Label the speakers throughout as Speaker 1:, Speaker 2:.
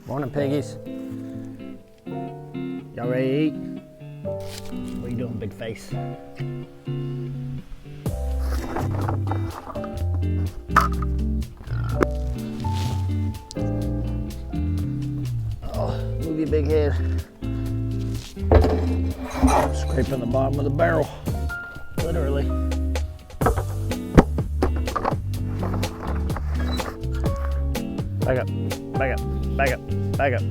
Speaker 1: Morning, piggies. Y'all ready to eat? What are you doing, big face? Oh, move your big head. Scraping the bottom of the barrel, literally. Back up, back up, back up, back up.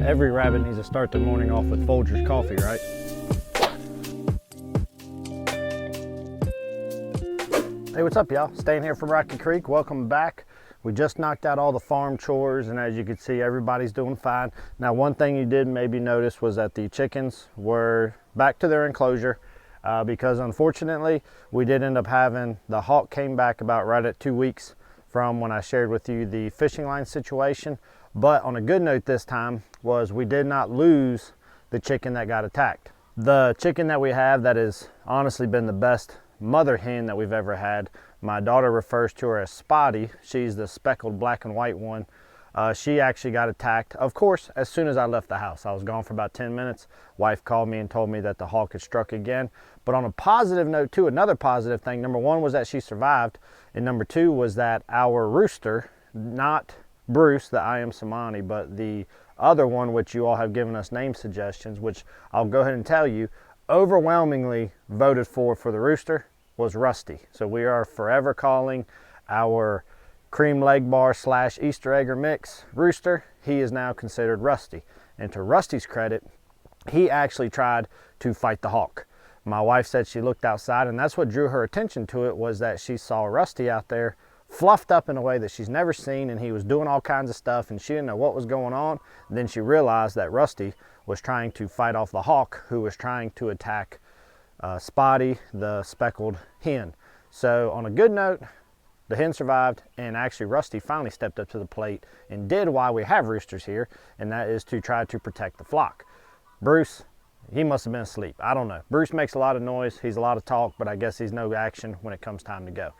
Speaker 1: Every rabbit needs to start their morning off with Folgers coffee, right? Hey, what's up, y'all? Staying here from Rocky Creek. Welcome back. We just knocked out all the farm chores, and as you can see, everybody's doing fine. Now, one thing you did maybe notice was that the chickens were back to their enclosure because unfortunately, we did end up having, the hawk came back about right at 2 weeks from when I shared with you the fishing line situation. But on a good note this time was we did not lose the chicken that got attacked. The chicken that we have that has honestly been the best mother hen that we've ever had. My daughter refers to her as Spotty. She's the speckled black and white one. She actually got attacked, of course, as soon as I left the house. I was gone for about 10 minutes. Wife called me and told me that the hawk had struck again. But on a positive note too, another positive thing, number one was that she survived, and number two was that our rooster, not Bruce, the I Am Samani, but the other one, which you all have given us name suggestions, which I'll go ahead and tell you, overwhelmingly voted for the rooster was Rusty. So we are forever calling our cream leg bar slash Easter egg or mix rooster. He is now considered Rusty. And to Rusty's credit, he actually tried to fight the hawk. My wife said she looked outside, and that's what drew her attention to it, was that she saw Rusty out there fluffed up in a way that she's never seen, and he was doing all kinds of stuff, and she didn't know what was going on. And then she realized that Rusty was trying to fight off the hawk, who was trying to attack Spotty, the speckled hen. So on a good note, the hen survived, and actually Rusty finally stepped up to the plate and did why we have roosters here, and that is to try to protect the flock. Bruce, he must have been asleep. I don't know. Bruce makes a lot of noise. He's a lot of talk, but I guess he's no action when it comes time to go.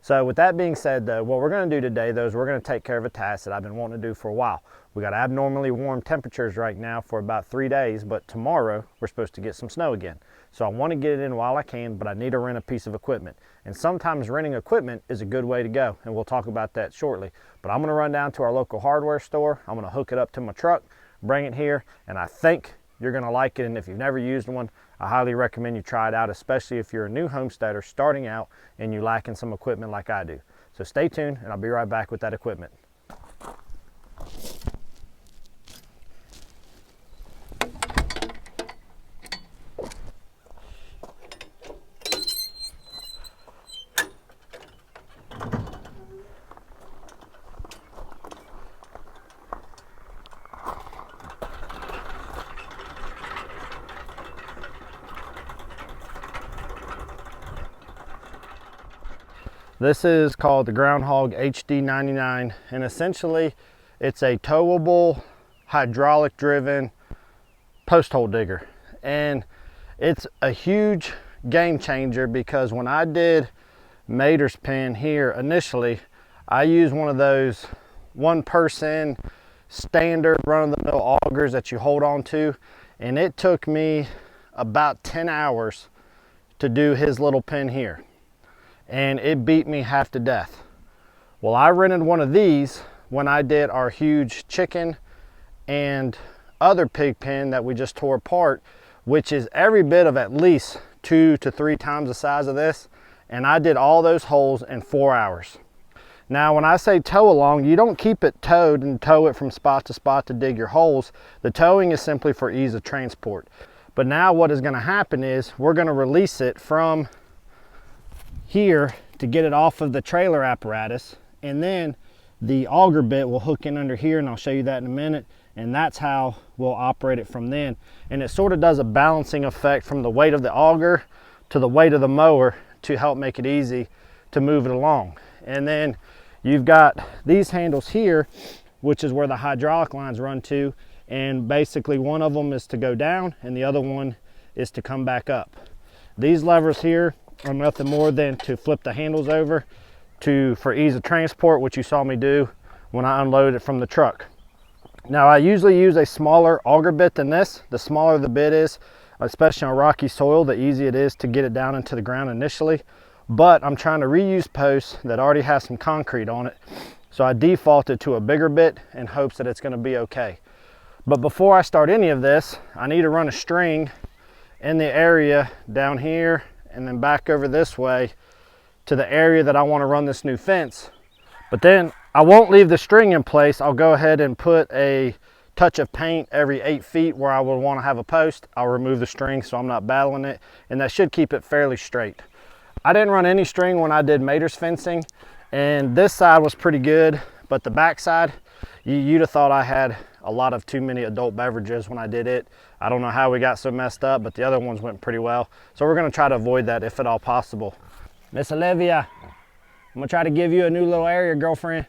Speaker 1: So with that being said though, what we're gonna do today though is we're gonna take care of a task that I've been wanting to do for a while. We got abnormally warm temperatures right now for about 3 days, but tomorrow we're supposed to get some snow again. So I want to get it in while I can, but I need to rent a piece of equipment. And sometimes renting equipment is a good way to go, and we'll talk about that shortly. But I'm gonna run down to our local hardware store. I'm gonna hook it up to my truck, bring it here, and I think you're gonna like it. And if you've never used one, I highly recommend you try it out, especially if you're a new homesteader starting out and you're lacking some equipment like I do. So stay tuned, and I'll be right back with that equipment. This is called the Groundhog HD99, and essentially it's a towable, hydraulic driven post hole digger. And it's a huge game changer because when I did Mater's pen here initially, I used one of those one person standard run of the mill augers that you hold on to, and it took me about 10 hours to do his little pen here. And it beat me half to death. Well, I rented one of these when I did our huge chicken and other pig pen that we just tore apart, which is every bit of at least 2 to 3 times the size of this. And I did all those holes in 4 hours. Now, when I say tow along, you don't keep it towed and tow it from spot to spot to dig your holes. The towing is simply for ease of transport. But now what is gonna happen is we're gonna release it from here to get it off of the trailer apparatus, and then the auger bit will hook in under here, and I'll show you that in a minute, and that's how we'll operate it from then. And it sort of does a balancing effect from the weight of the auger to the weight of the mower to help make it easy to move it along. And then you've got these handles here, which is where the hydraulic lines run to, and basically one of them is to go down and the other one is to come back up. These levers here are nothing more than to flip the handles over for ease of transport, which you saw me do when I unloaded it from the truck. Now, I usually use a smaller auger bit than this. The smaller the bit is, especially on rocky soil, the easier it is to get it down into the ground initially. But I'm trying to reuse posts that already have some concrete on it, so I defaulted to a bigger bit in hopes that it's going to be okay. But before I start any of this, I need to run a string in the area down here and then back over this way to the area that I want to run this new fence. But then I won't leave the string in place. I'll go ahead and put a touch of paint every 8 feet where I would want to have a post. I'll remove the string so I'm not battling it, and that should keep it fairly straight. I didn't run any string when I did Mater's fencing, and this side was pretty good, but the back side, you'd have thought I had a lot of too many adult beverages when I did it. I don't know how we got so messed up, but the other ones went pretty well. So we're gonna try to avoid that if at all possible. Miss Olivia, I'm gonna try to give you a new little area, girlfriend.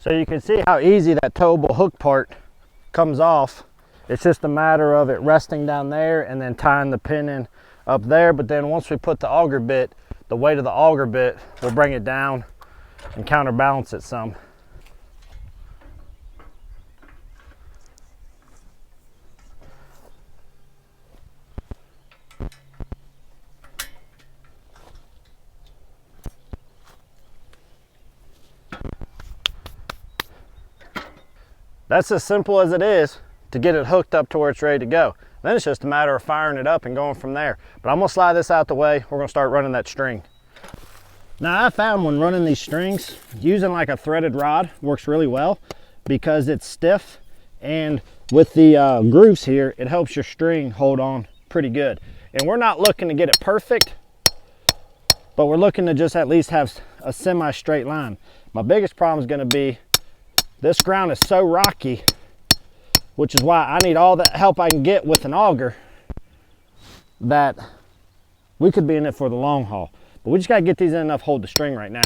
Speaker 1: So you can see how easy that towable hook part comes off. It's just a matter of it resting down there and then tying the pin in up there. But then once we put the auger bit, the weight of the auger bit will bring it down and counterbalance it some. That's as simple as it is to get it hooked up to where it's ready to go. Then it's just a matter of firing it up and going from there. But I'm gonna slide this out the way. We're gonna start running that string. Now, I found when running these strings, using like a threaded rod works really well because it's stiff, and with the grooves here, it helps your string hold on pretty good. And we're not looking to get it perfect, but we're looking to just at least have a semi-straight line. My biggest problem is gonna be this ground is so rocky, which is why I need all the help I can get with an auger that we could be in it for the long haul. But we just gotta get these in enough hold the string right now.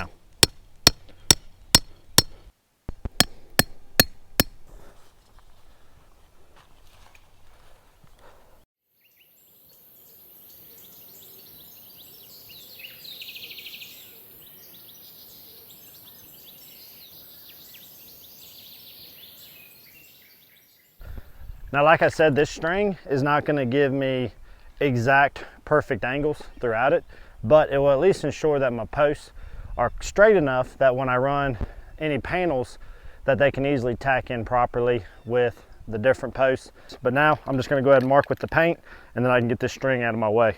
Speaker 1: Now, like I said, this string is not gonna give me exact perfect angles throughout it, but it will at least ensure that my posts are straight enough that when I run any panels that they can easily tack in properly with the different posts. But now I'm just gonna go ahead and mark with the paint, and then I can get this string out of my way.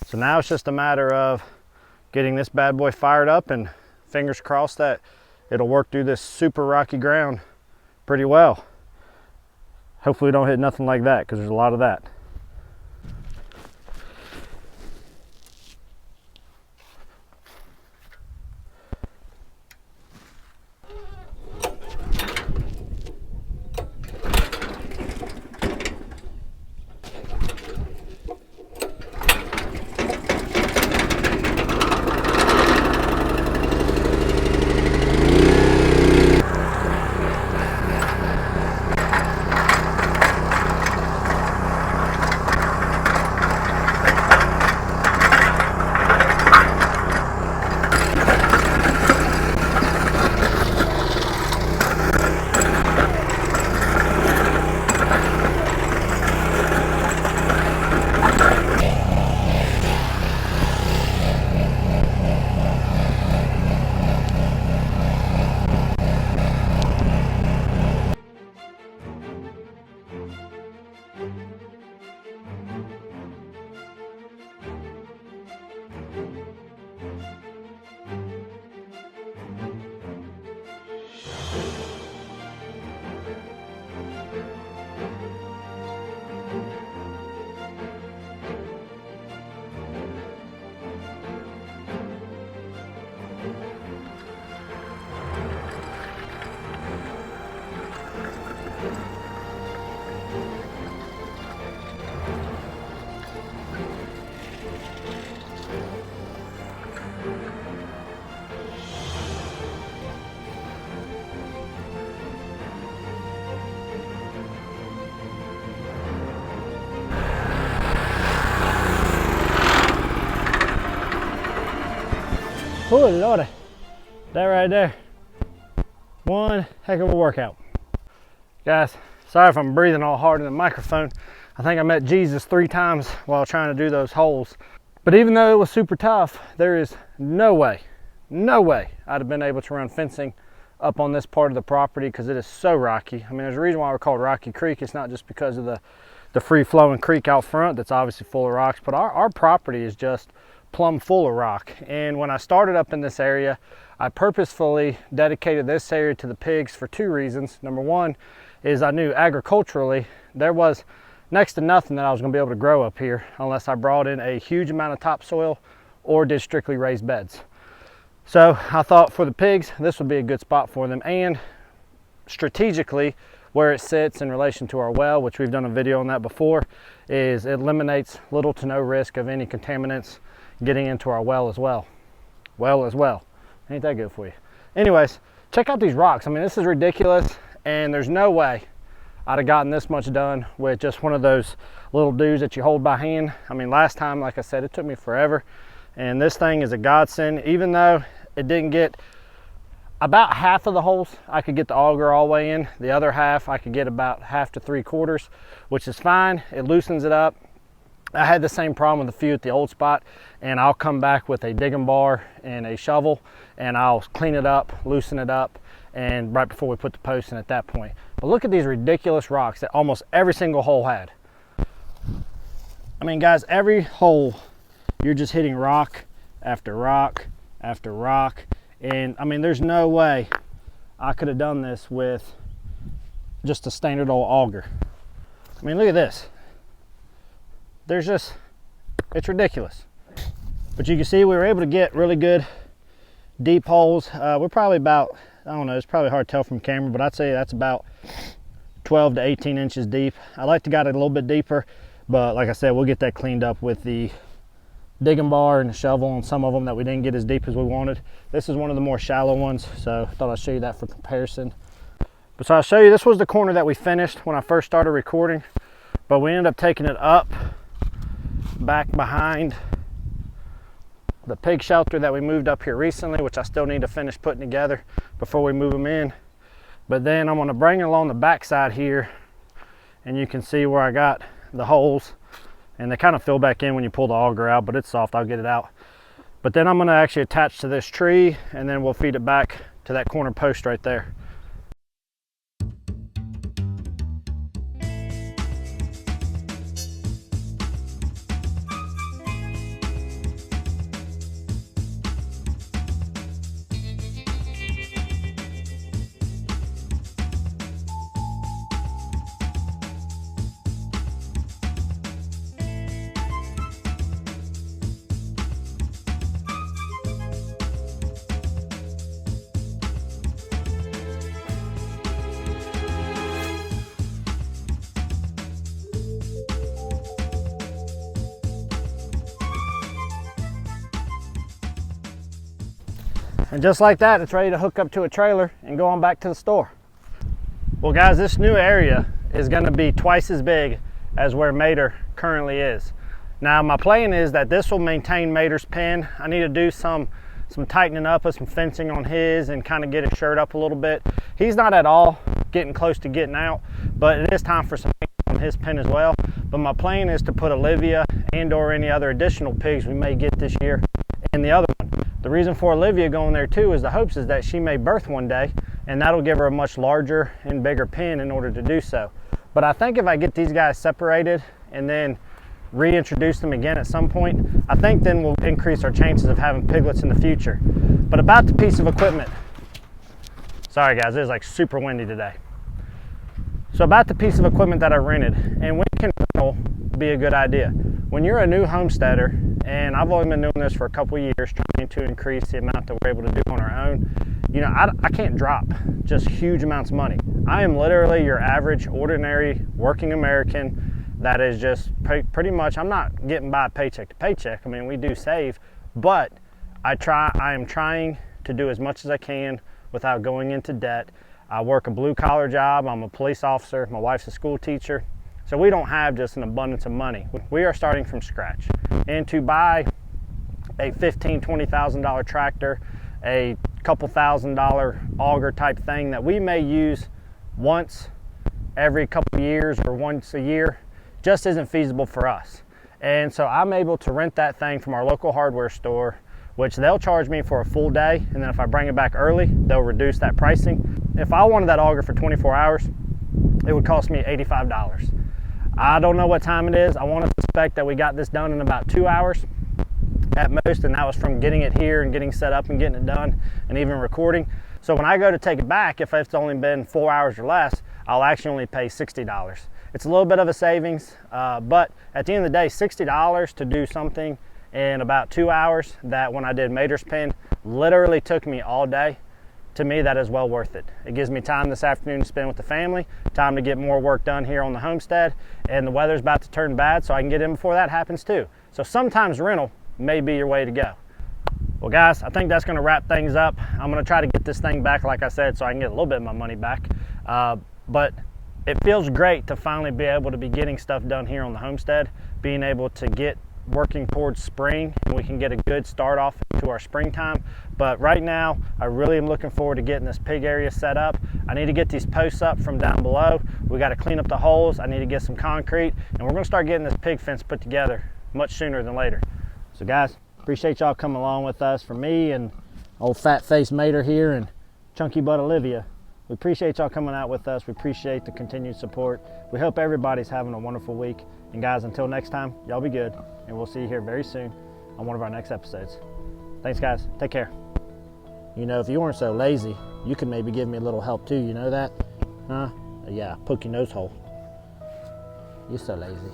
Speaker 1: So now it's just a matter of getting this bad boy fired up, and fingers crossed that it'll work through this super rocky ground pretty well. Hopefully we don't hit nothing like that, because there's a lot of that. Oh Lordy, that right there, one heck of a workout. Guys, sorry if I'm breathing all hard in the microphone. I think I met Jesus 3 times while trying to do those holes. But even though it was super tough, there is no way I'd have been able to run fencing up on this part of the property, because it is so rocky. I mean, there's a reason why we're called Rocky Creek. It's not just because of the free-flowing creek out front that's obviously full of rocks, but our property is just plumb full of rock. And when I started up in this area, I purposefully dedicated this area to the pigs for 2 reasons. Number one is I knew agriculturally there was next to nothing that I was going to be able to grow up here unless I brought in a huge amount of topsoil or did strictly raised beds. So I thought for the pigs, this would be a good spot for them, and strategically where it sits in relation to our well, which we've done a video on that before, is it eliminates little to no risk of any contaminants getting into our well as well. Ain't that good for you? Anyways, check out these rocks. I mean, this is ridiculous, and there's no way I'd have gotten this much done with just one of those little dudes that you hold by hand. I mean, last time, like I said, it took me forever, and this thing is a godsend. Even though it didn't get about half of the holes, I could get the auger all the way in. The other half, I could get about 1/2 to 3/4, which is fine. It loosens it up. I had the same problem with a few at the old spot, and I'll come back with a digging bar and a shovel, and I'll clean it up, loosen it up, and right before we put the post in at that point. But look at these ridiculous rocks that almost every single hole had. I mean, guys, every hole you're just hitting rock after rock after rock. And I mean, there's no way I could have done this with just a standard old auger. I mean, look at this. There's just, it's ridiculous. But you can see we were able to get really good deep holes. We're probably about, I don't know, it's probably hard to tell from camera, but I'd say that's about 12 to 18 inches deep. I like to get it a little bit deeper, but like I said, we'll get that cleaned up with the digging bar and the shovel on some of them that we didn't get as deep as we wanted. This is one of the more shallow ones, so I thought I'd show you that for comparison. But so I'll show you, this was the corner that we finished when I first started recording, but we ended up taking it up back behind the pig shelter that we moved up here recently, which I still need to finish putting together before we move them in. But then I'm going to bring it along the back side here, and you can see where I got the holes, and they kind of fill back in when you pull the auger out, but it's soft, I'll get it out. But then I'm going to actually attach to this tree, and then we'll feed it back to that corner post right there. And just like that, it's ready to hook up to a trailer and go on back to the store. Well guys, this new area is going to be twice as big as where Mater currently is. Now my plan is that this will maintain Mater's pen. I need to do some tightening up of some fencing on his and kind of get his shirt up a little bit. He's not at all getting close to getting out, but it is time for some on his pen as well. But my plan is to put Olivia and or any other additional pigs we may get this year in the other one. The reason for Olivia going there too is the hopes is that she may birth one day, and that'll give her a much larger and bigger pen in order to do so. But I think if I get these guys separated and then reintroduce them again at some point, I think then we'll increase our chances of having piglets in the future. But about the piece of equipment, sorry guys, it is like super windy today. So about the piece of equipment that I rented, and when can rental be a good idea? When you're a new homesteader, and I've only been doing this for a couple of years, trying to increase the amount that we're able to do on our own, you know, I can't drop just huge amounts of money. I am literally your average, ordinary, working American that is just pretty much, I'm not getting by paycheck to paycheck. I mean, we do save, but I am trying to do as much as I can without going into debt. I work a blue collar job. I'm a police officer. My wife's a school teacher. So we don't have just an abundance of money. We are starting from scratch. And to buy a $15,000, $20,000 tractor, a couple $1,000 auger type thing that we may use once every couple of years or once a year just isn't feasible for us. And so I'm able to rent that thing from our local hardware store, which they'll charge me for a full day. And then if I bring it back early, they'll reduce that pricing. If I wanted that auger for 24 hours, it would cost me $85. I don't know what time it is. I want to suspect that we got this done in about 2 hours at most, and that was from getting it here and getting set up and getting it done and even recording. So when I go to take it back, if it's only been 4 hours or less, I'll actually only pay $60. It's a little bit of a savings, but at the end of the day, $60 to do something in about 2 hours that when I did Mater's pen literally took me all day. To me, that is well worth it. It gives me time this afternoon to spend with the family, time to get more work done here on the homestead, and the weather's about to turn bad, so I can get in before that happens too. So sometimes rental may be your way to go. Well guys, I think that's gonna wrap things up. I'm gonna try to get this thing back, like I said, so I can get a little bit of my money back. But it feels great to finally be able to be getting stuff done here on the homestead, being able to get working towards spring, and we can get a good start off to our springtime. But right now I really am looking forward to getting this pig area set up. I need to get these posts up from down below. We got to clean up the holes. I need to get some concrete, and we're going to start getting this pig fence put together much sooner than later. So guys, appreciate y'all coming along with us. For me and old fat face Mater here and chunky butt Olivia, we appreciate y'all coming out with us. We appreciate the continued support. We hope everybody's having a wonderful week. And guys, until next time, y'all be good, and we'll see you here very soon on one of our next episodes. Thanks, guys. Take care. You know, if you weren't so lazy, you could maybe give me a little help too. You know that? Huh? Yeah, poke your nose hole. You're so lazy.